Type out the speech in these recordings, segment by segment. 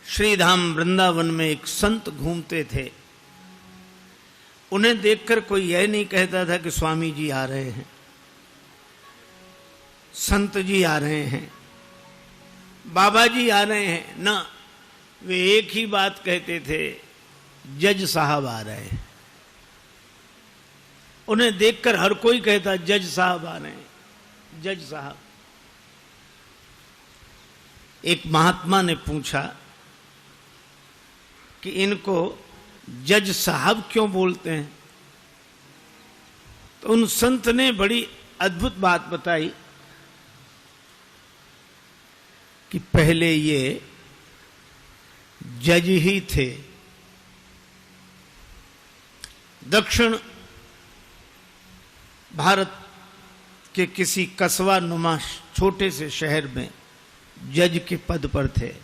श्रीधाम वृंदावन में एक संत घूमते थे। उन्हें देखकर कोई यह नहीं कहता था कि स्वामी जी आ रहे हैं, संत जी आ रहे हैं, बाबा जी आ रहे हैं। ना, वे एक ही बात कहते थे, जज साहब आ रहे हैं। उन्हें देखकर हर कोई कहता जज साहब आ रहे हैं, जज साहब। एक महात्मा ने पूछा कि इनको जज साहब क्यों बोलते हैं? तो उन संत ने बड़ी अद्भुत बात बताई कि पहले ये जज ही थे। दक्षिण भारत के किसी कस्बा नुमा छोटे से शहर में जज के पद पर थे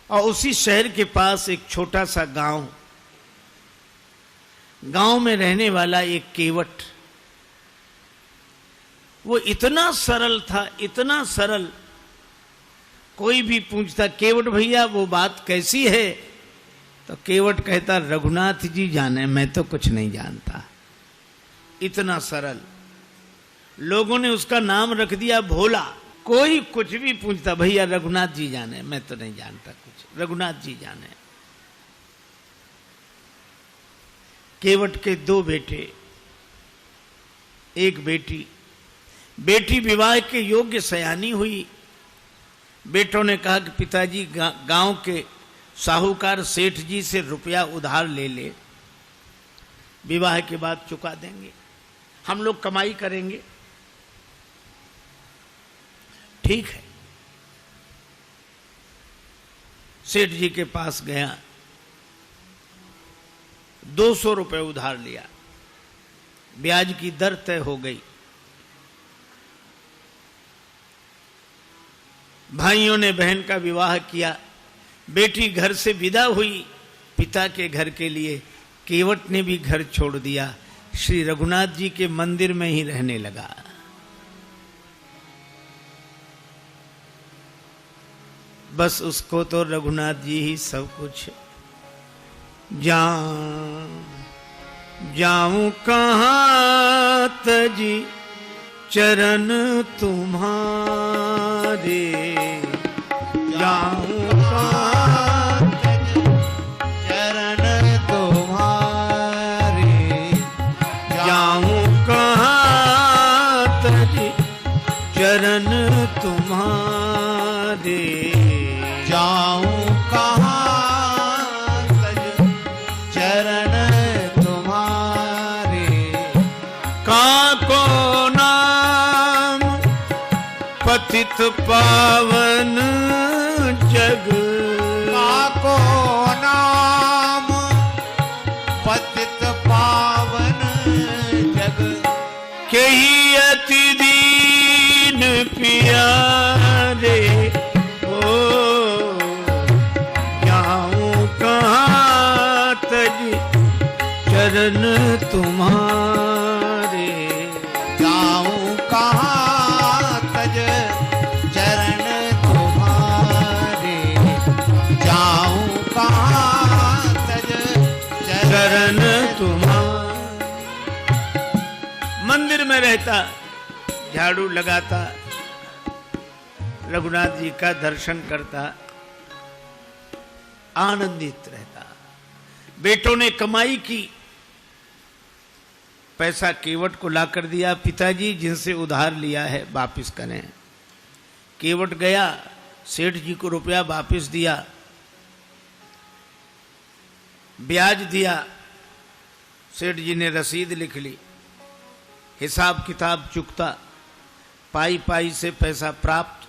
और उसी शहर के पास एक छोटा सा गांव में रहने वाला एक केवट, वो इतना सरल था, इतना सरल। कोई भी पूछता केवट भैया वो बात कैसी है, तो केवट कहता रघुनाथ जी जाने, मैं तो कुछ नहीं जानता। इतना सरल। लोगों ने उसका नाम रख दिया भोला। कोई कुछ भी पूछता भैया रघुनाथ जी जाने, मैं तो नहीं जानता कुछ, रघुनाथ जी जाने। केवट के 2 बेटे, एक बेटी। बेटी विवाह के योग्य सयानी हुई। बेटों ने कहा कि पिताजी गांव के साहूकार सेठ जी से रुपया उधार ले ले, विवाह के बाद चुका देंगे, हम लोग कमाई करेंगे। ठीक है। सेठ जी के पास गया, 200 रुपए उधार लिया, ब्याज की दर तय हो गई। भाइयों ने बहन का विवाह किया, बेटी घर से विदा हुई पिता के घर के लिए। केवट ने भी घर छोड़ दिया, श्री रघुनाथ जी के मंदिर में ही रहने लगा। बस उसको तो रघुनाथ जी ही सब कुछ। जाऊं कहां तजी चरण तुम्हारे, जाऊं कहां चरण तुम्हारे, जाऊं कहां तजी चरण तुम्हारे, जाऊं कहां तज चरण तुम्हारे। काको नाम पतित पावन जग, काको नाम पतित पावन जग, केही अति दीन पियारे। चरण तुम्हारे, जाऊं कहां तज चरण तुम्हारे, जाऊं कहां तज चरण तुम्हारे। मंदिर में रहता, झाड़ू लगाता, रघुनाथ जी का दर्शन करता, आनंदित रहता। बेटों ने कमाई की, पैसा केवट को लाकर दिया, पिताजी जिनसे उधार लिया है वापिस करें। केवट गया, सेठ जी को रुपया वापिस दिया, ब्याज दिया। सेठ जी ने रसीद लिख ली, हिसाब किताब चुकता, पाई पाई से पैसा प्राप्त।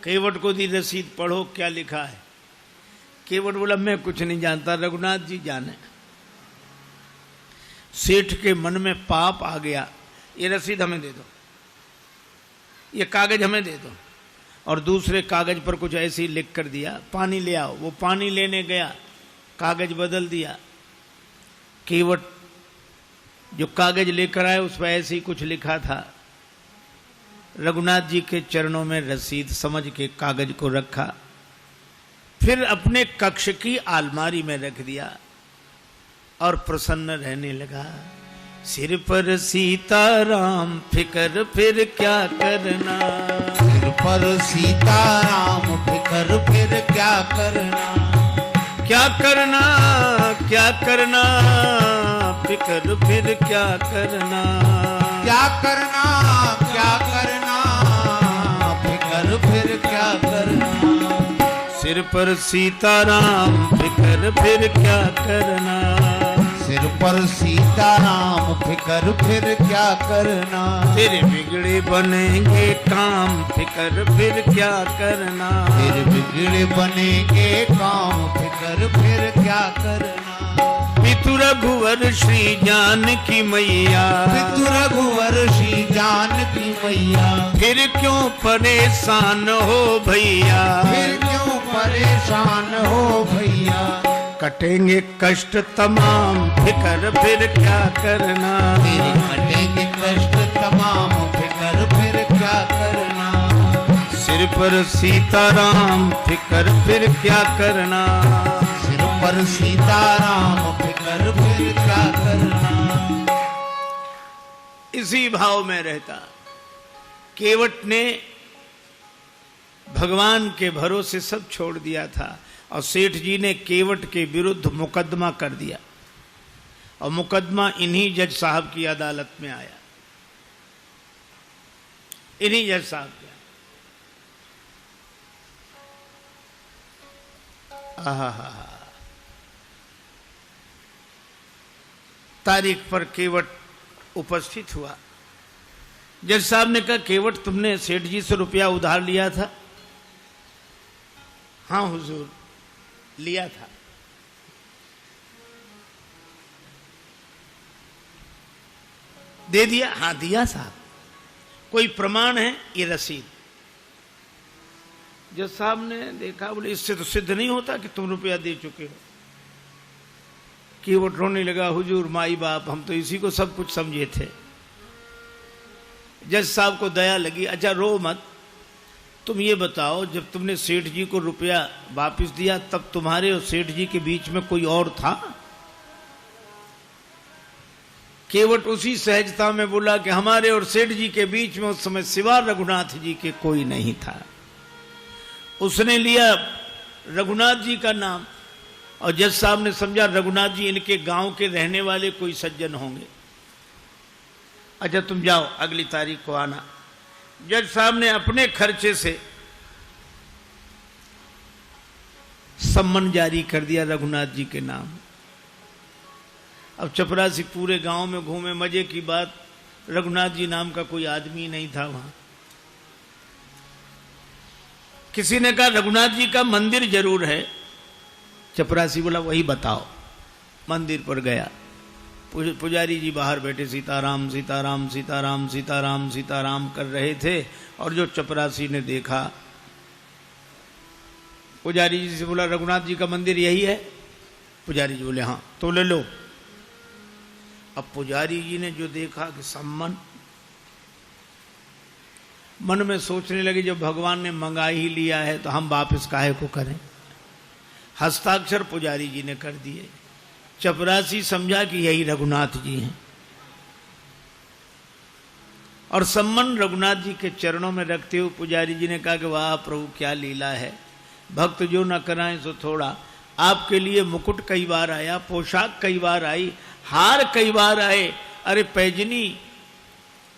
केवट को दी रसीद, पढ़ो क्या लिखा है। केवट बोला मैं कुछ नहीं जानता, रघुनाथ जी जाने। सेठ के मन में पाप आ गया, ये रसीद हमें दे दो, ये कागज हमें दे दो। और दूसरे कागज पर कुछ ऐसे ही लिख कर दिया, पानी ले आओ। वो पानी लेने गया, कागज बदल दिया। केवट जो कागज लेकर आए उस पर ऐसे ही कुछ लिखा था, रघुनाथ जी के चरणों में रसीद समझ के कागज को रखा, फिर अपने कक्ष की अलमारी में रख दिया और प्रसन्न रहने लगा। सिर पर सीताराम फिकर फिर क्या करना, सिर पर सीताराम फिकर फिर क्या करना, क्या करना क्या करना, फिकर फिर क्या करना, क्या करना क्या करना, फिकर फिर क्या करना। सिर पर सीताराम फिकर फिर क्या करना, सिर पर सीताराम फिकर फिर क्या करना। तेरे बिगड़े बनेंगे काम फिकर फिर क्या करना, फिर बिगड़े बनेंगे काम फिकर फिर क्या करना। पितु रघुवर श्री जानकी मैया, पितु रघुवर श्री जानकी मैया, फिर क्यों परेशान हो भैया, फिर क्यों परेशान हो भैया। कटेंगे कष्ट तमाम फिकर फिर क्या करना, तेरे कटेंगे कष्ट तमाम फिकर फिर क्या करना। सिर पर सीताराम फिकर फिर क्या करना, सिर पर सीताराम फिकर फिर क्या करना। इसी भाव में रहता केवट ने भगवान के भरोसे सब छोड़ दिया था और सेठ जी ने केवट के विरुद्ध मुकदमा कर दिया और मुकदमा इन्हीं जज साहब की अदालत में आया, इन्हीं जज साहब के। तारीख पर केवट उपस्थित हुआ। जज साहब ने कहा, केवट तुमने सेठ जी से रुपया उधार लिया था? हाँ हुजूर, लिया था। दे दिया? हाँ दिया साहब। कोई प्रमाण है? ये रसीद। जज साहब ने देखा, बोले इससे तो सिद्ध नहीं होता कि तुम रुपया दे चुके हो। केवट रोने लगा, हुजूर माई बाप हम तो इसी को सब कुछ समझे थे। जज साहब को दया लगी, अच्छा रो मत, तुम ये बताओ जब तुमने सेठ जी को रुपया वापस दिया तब तुम्हारे और सेठ जी के बीच में कोई और था? केवट उसी सहजता में बोला कि हमारे और सेठ जी के बीच में उस समय सिवा रघुनाथ जी के कोई नहीं था। उसने लिया रघुनाथ जी का नाम और जज साहब ने समझा रघुनाथ जी इनके गांव के रहने वाले कोई सज्जन होंगे। अच्छा तुम जाओ, अगली तारीख को आना। जज साहब ने अपने खर्चे से सम्मन जारी कर दिया रघुनाथ जी के नाम। अब चपरासी पूरे गांव में घूमे, मजे की बात, रघुनाथ जी नाम का कोई आदमी नहीं था वहां। किसी ने कहा रघुनाथ जी का मंदिर जरूर है। चपरासी बोला वही बताओ। मंदिर पर गया, पुजारी जी बाहर बैठे सीताराम सीताराम सीताराम सीताराम सीताराम कर रहे थे और जो चपरासी ने देखा, पुजारी जी से बोला रघुनाथ जी का मंदिर यही है? पुजारी जी बोले हाँ। तो ले लो। अब पुजारी जी ने जो देखा कि सम्मन, मन में सोचने लगे जब भगवान ने मंगा ही लिया है तो हम वापस काहे को करें। हस्ताक्षर पुजारी जी ने कर दिए। चपरासी समझा कि यही रघुनाथ जी हैं और सम्मन रघुनाथ जी के चरणों में रखते हुए पुजारी जी ने कहा कि वाह प्रभु क्या लीला है, भक्त जो न कराएं सो थोड़ा। आपके लिए मुकुट कई बार आया, पोशाक कई बार आई, हार कई बार आए, अरे पैजनी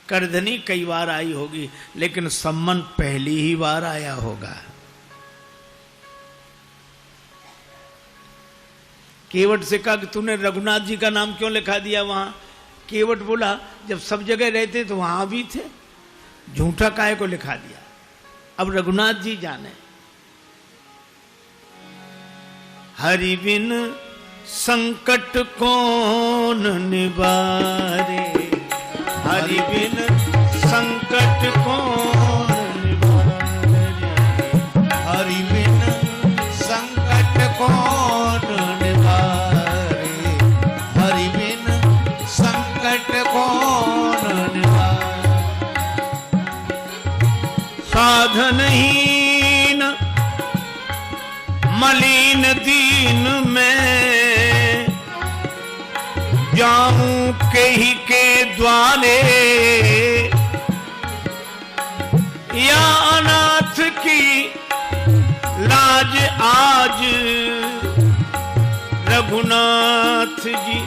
करधनी कई बार आई होगी, लेकिन सम्मन पहली ही बार आया होगा। केवट से कहा कि तूने रघुनाथ जी का नाम क्यों लिखा दिया वहां? केवट बोला जब सब जगह रहते तो वहां भी थे, झूठा काहे को लिखा दिया। अब रघुनाथ जी जाने। हरि बिन संकट कौन निवारे, हरि बिन संकट कौन निवारे, हरि बिन संकट कौन निवारे, हरि बिन संकट कौन निवारे। साधनहीन मलिन दीन में जाऊं कहीं के द्वारे या अनाथ की लाज आज रघुनाथ जी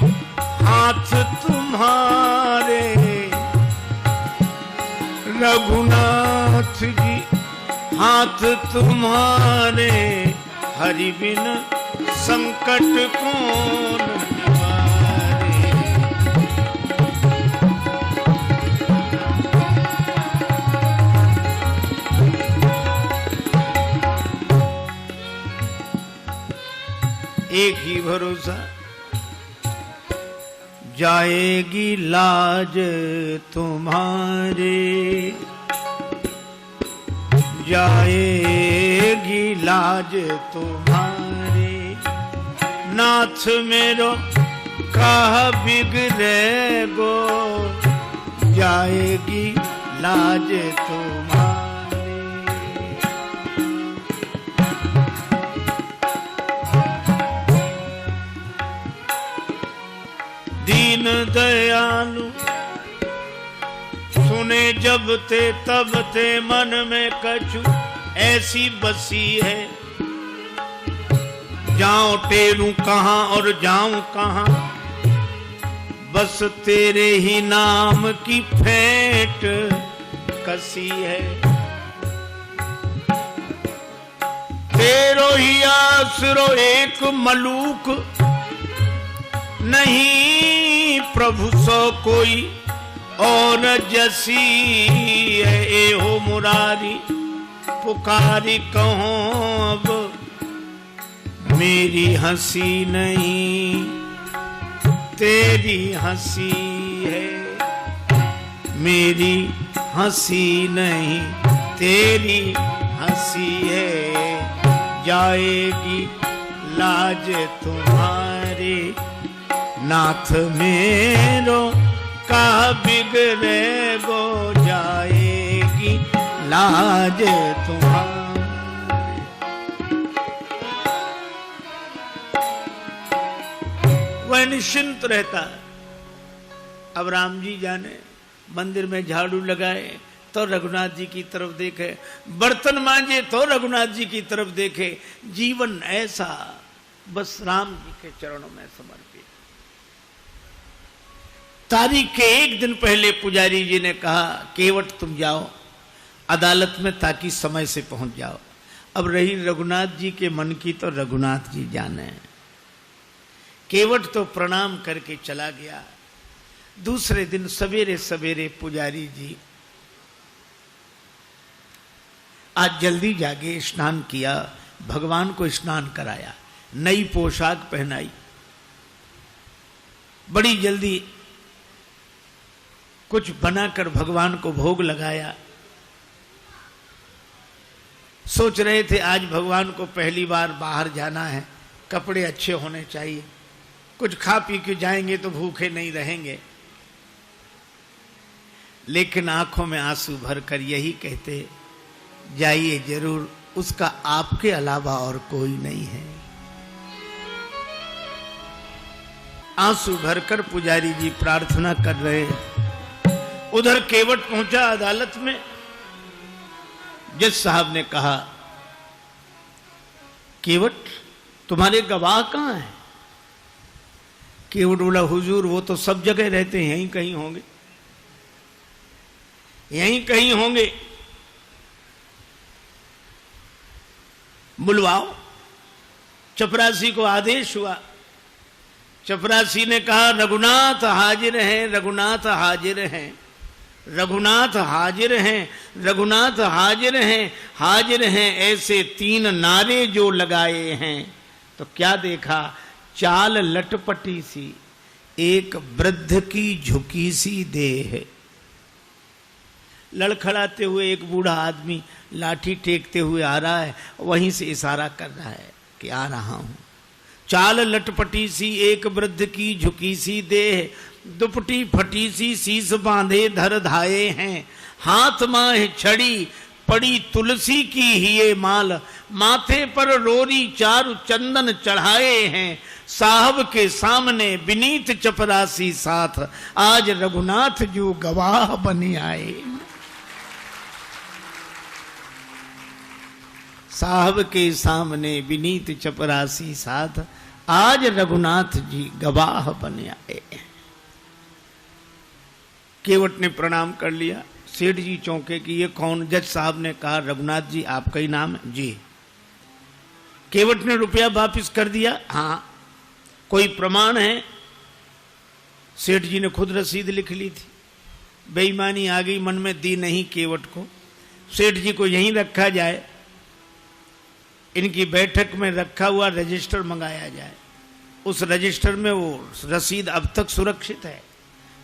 हाथ तुम्हारे रघुनाथ जी हाथ तुम्हारे हरि बिन संकट कौन निवारे। एक ही भरोसा जाएगी लाज तुम्हारे जाएगी लाज तुम्हारे नाथ मेरो कहा बिगड़े गो जाएगी लाज तुम्हारे। दीन दयालु सुने जब ते तब ते मन में कछु ऐसी बसी है जाऊं टेरूं कहां और जाऊं कहां बस तेरे ही नाम की फेंट कसी है। तेरो ही आसरो एक मलूक नहीं प्रभु सो कोई और जसी है ए हो मुरारी पुकारी कहो अब मेरी हंसी नहीं तेरी हंसी है मेरी हंसी नहीं तेरी हंसी है जाएगी लाज तुम्हारे नाथ मेरो का बिगड़े गो जाएगी लाज तुम्हारे। वह निश्चिंत रहता। अब राम जी जाने मंदिर में झाड़ू लगाए तो रघुनाथ जी की तरफ देखे बर्तन मांजे तो रघुनाथ जी की तरफ देखे जीवन ऐसा बस राम जी के चरणों में समर्पित। तारीख के एक दिन पहले पुजारी जी ने कहा केवट तुम जाओ अदालत में ताकि समय से पहुंच जाओ। अब रही रघुनाथ जी के मन की तो रघुनाथ जी जाने। केवट तो प्रणाम करके चला गया। दूसरे दिन सवेरे सवेरे पुजारी जी आज जल्दी जागे स्नान किया भगवान को स्नान कराया नई पोशाक पहनाई बड़ी जल्दी कुछ बनाकर भगवान को भोग लगाया। सोच रहे थे आज भगवान को पहली बार बाहर जाना है कपड़े अच्छे होने चाहिए कुछ खा पी के जाएंगे तो भूखे नहीं रहेंगे। लेकिन आंखों में आंसू भरकर यही कहते जाइए जरूर उसका आपके अलावा और कोई नहीं है। आंसू भरकर पुजारी जी प्रार्थना कर रहे। उधर केवट पहुंचा अदालत में। जज साहब ने कहा केवट तुम्हारे गवाह कहां हैं? केवट बोला हुजूर वो तो सब जगह रहते हैं यहीं कहीं होंगे यहीं कहीं होंगे बुलवाओ। चपरासी को आदेश हुआ। चपरासी ने कहा रघुनाथ हाजिर हैं रघुनाथ हाजिर हैं रघुनाथ हाजिर हैं रघुनाथ हाजिर हैं हाजिर हैं ऐसे 3 नारे जो लगाए हैं तो क्या देखा चाल लटपटी सी एक वृद्ध की झुकी सी देह। लड़खड़ाते हुए एक बूढ़ा आदमी लाठी टेकते हुए आ रहा है वहीं से इशारा कर रहा है कि आ रहा हूं। चाल लटपटी सी एक वृद्ध की झुकी सी देह दुपटी फटी सी शीस बांधे धर धाये हैं हाथ माह छड़ी पड़ी तुलसी की ही ये माल, माथे पर रोरी चारु चंदन चढ़ाए हैं, साहब के सामने विनीत चपरासी साथ, आज रघुनाथ जो गवाह बनी आए। साहब के सामने विनीत चपरासी साथ, आज रघुनाथ जी गवाह बने आए। केवट ने प्रणाम कर लिया। सेठ जी चौंके कि ये कौन? जज साहब ने कहा रघुनाथ जी आपका ही नाम है? जी। केवट ने रुपया वापस कर दिया? हाँ। कोई प्रमाण है? सेठ जी ने खुद रसीद लिख ली थी। बेईमानी आ गई मन में, दी नहीं केवट को। सेठ जी को यहीं रखा जाए, इनकी बैठक में रखा हुआ रजिस्टर मंगाया जाए। उस रजिस्टर में वो रसीद अब तक सुरक्षित है।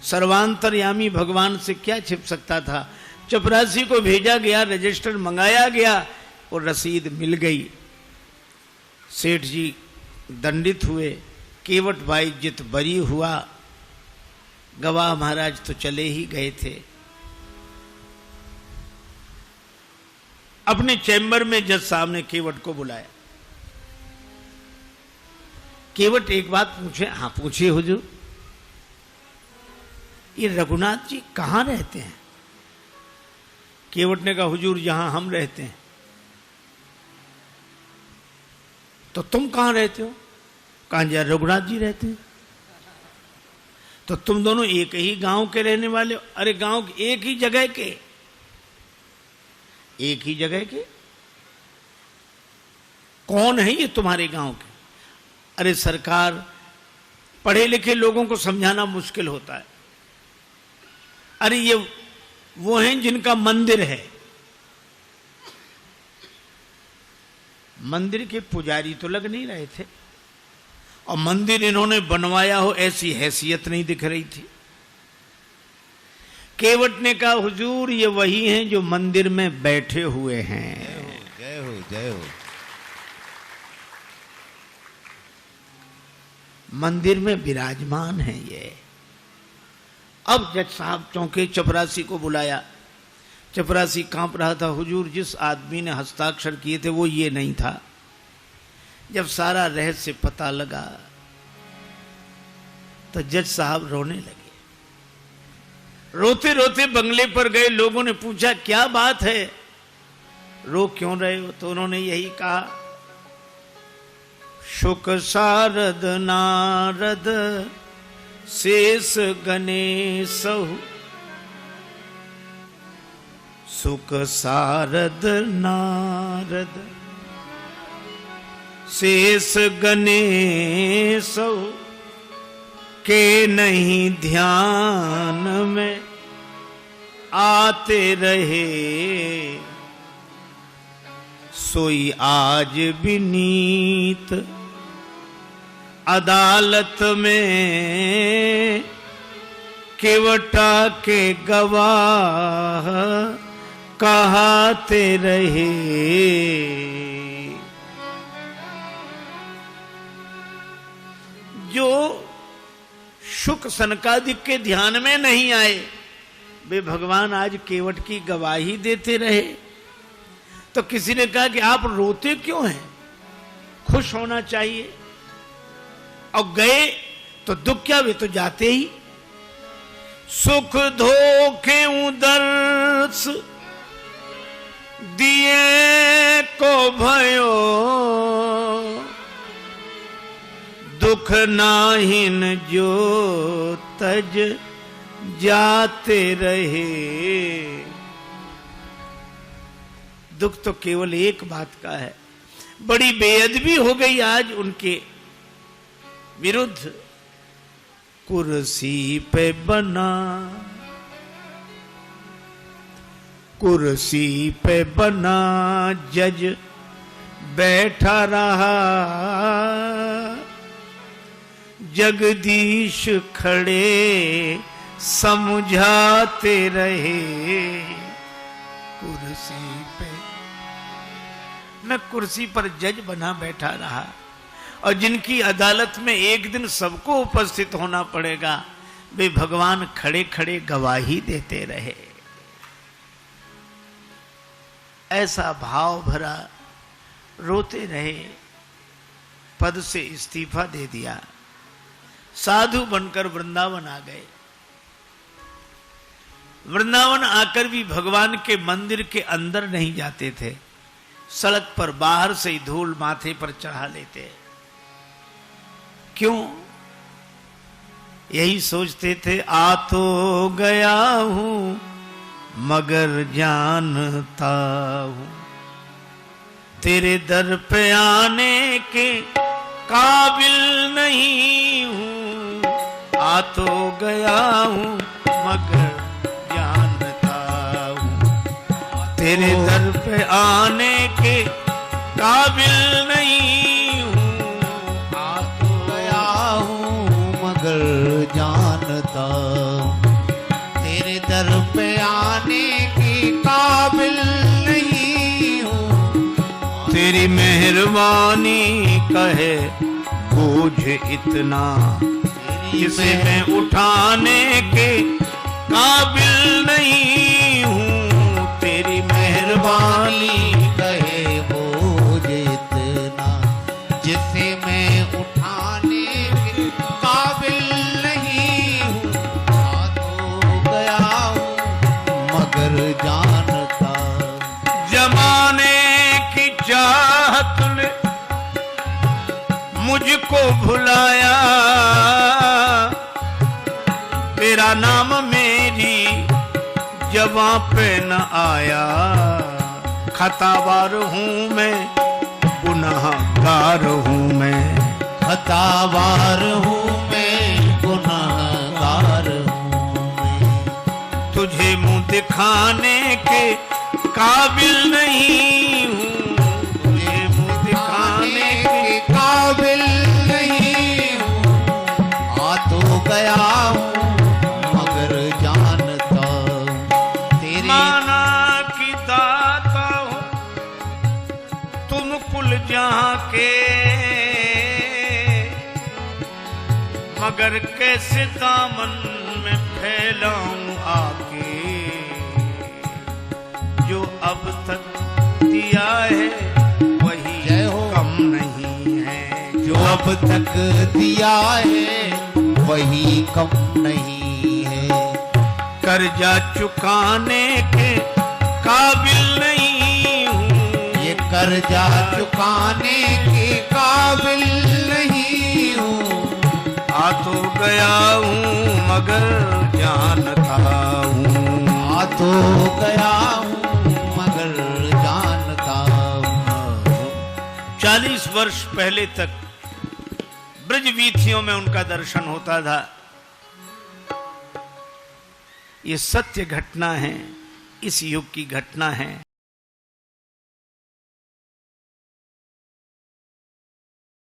सर्वांतरयामी भगवान से क्या छिप सकता था? चपरासी को भेजा गया, रजिस्टर मंगाया गया और रसीद मिल गई। सेठ जी दंडित हुए, केवट भाई जित बरी हुआ। गवाह महाराज तो चले ही गए थे। अपने चैम्बर में जज साहब ने केवट को बुलाया। केवट एक बात पूछे? हाँ पूछिए हुजूर। ये रघुनाथ जी कहाँ रहते हैं? केवट ने कहा हुजूर यहां हम रहते हैं। तो तुम कहां रहते हो? कहां जा? रघुनाथ जी रहते हैं। तो तुम दोनों एक ही गांव के रहने वाले हो? अरे गांव एक ही जगह के। एक ही जगह के? कौन है ये तुम्हारे गांव के? अरे सरकार, पढ़े लिखे लोगों को समझाना मुश्किल होता है। अरे ये वो हैं जिनका मंदिर है। मंदिर के पुजारी तो लग नहीं रहे थे, और मंदिर इन्होंने बनवाया हो ऐसी हैसियत नहीं दिख रही थी। केवट ने कहा हुजूर ये वही हैं जो मंदिर में बैठे हुए हैं। जय हो जय हो। मंदिर में विराजमान है ये। अब जज साहब चौंके, चपरासी को बुलाया। चपरासी कांप रहा था। हुजूर जिस आदमी ने हस्ताक्षर किए थे वो ये नहीं था। जब सारा रहस्य पता लगा तो जज साहब रोने लगे। रोते रोते बंगले पर गए। लोगों ने पूछा क्या बात है, रो क्यों रहे हो? तो उन्होंने यही कहा, शुक सारद नारद शेष गणेशहु, सुख सारद नारद शेष गणेशहु, के नहीं ध्यान में आते रहे, सोई आज विनीत अदालत में, केवटा के गवाह कहाते रहे। जो शुक सनकादिक के ध्यान में नहीं आए वे भगवान आज केवट की गवाही देते रहे। तो किसी ने कहा कि आप रोते क्यों हैं, खुश होना चाहिए। और गए तो दुख क्या, वे तो जाते ही। सुख धोखे उदर्श दिए को भयो, दुख नाहिन जो तज जाते रहे। दुख तो केवल एक बात का है, बड़ी बेअदबी हो गई आज उनके विरुद्ध। कुर्सी पे बना, कुर्सी पे बना जज बैठा रहा, जगदीश खड़े समझाते रहे। कुर्सी पे मैं कुर्सी पर जज बना बैठा रहा, और जिनकी अदालत में एक दिन सबको उपस्थित होना पड़ेगा वे भगवान खड़े खड़े गवाही देते रहे। ऐसा भाव भरा रोते रहे, पद से इस्तीफा दे दिया, साधु बनकर वृंदावन आ गए। वृंदावन आकर भी भगवान के मंदिर के अंदर नहीं जाते थे, सड़क पर बाहर से ही धूल माथे पर चढ़ा लेते। क्यों? यही सोचते थे, आ तो गया हूं मगर जानता हूं तेरे दर पे आने के काबिल नहीं हूं। आ तो गया हूं मगर जानता हूं तेरे दर पे आने के काबिल नहीं हूं। आ तो गया हूं मगर जानता हूं तेरे दर पे आने के काबिल नहीं हूं। तेरी मेहरबानी कहे बोझ इतना जिसे मैं उठाने के काबिल नहीं हूं। तेरी मेहरबानी कहे बोझ इतना जिसे मैं उठाने के काबिल नहीं हूं। आ तो गया हूं मगर जानता जमाने की चाहत ने मुझको भुलाया, तेरा नाम मेरी जबां पे न आया। खतावार हूं मैं, गुनाहगार हूं मैं, खतावार हूं मैं, गुनाहगार हूं मैं। तुझे मुंह दिखाने के काबिल नहीं हूं। तुझे मुंह दिखाने के काबिल नहीं हूं। आ तो गया हूं मगर जानता तेरी माना की दाता हो तुम कुल जहां के, मगर कैसे दामन में फैलाऊं आके। जो अब तक दिया है वही जय हो। कम नहीं है। जो अब तक दिया है वही कम नहीं है। कर्जा चुकाने के काबिल नहीं हूं। ये कर्जा चुकाने के काबिल नहीं हूं। आ तो गया हूं मगर जानता हूं। आ तो गया हूं मगर जानता हूं। 40 वर्ष पहले तक ब्रज वीथियों में उनका दर्शन होता था। ये सत्य घटना है, इस युग की घटना है।